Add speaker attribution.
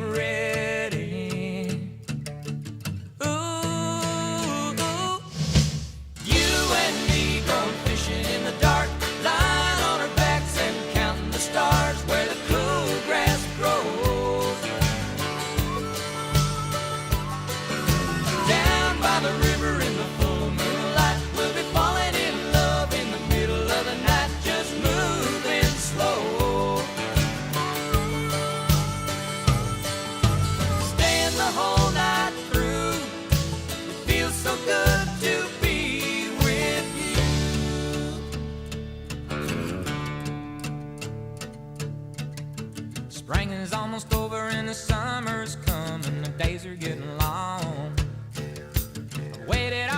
Speaker 1: ready. Ooh, you and me going fishing in the dark, lying on our backs and counting the stars where the cool grass grows. Down by the river in the full moonlight, we'll be falling in love in the middle of the night, just moving slow. Staying the whole night through, it feels so good to be with you. Spring is almost over and the summer's coming, the days are getting long. I waited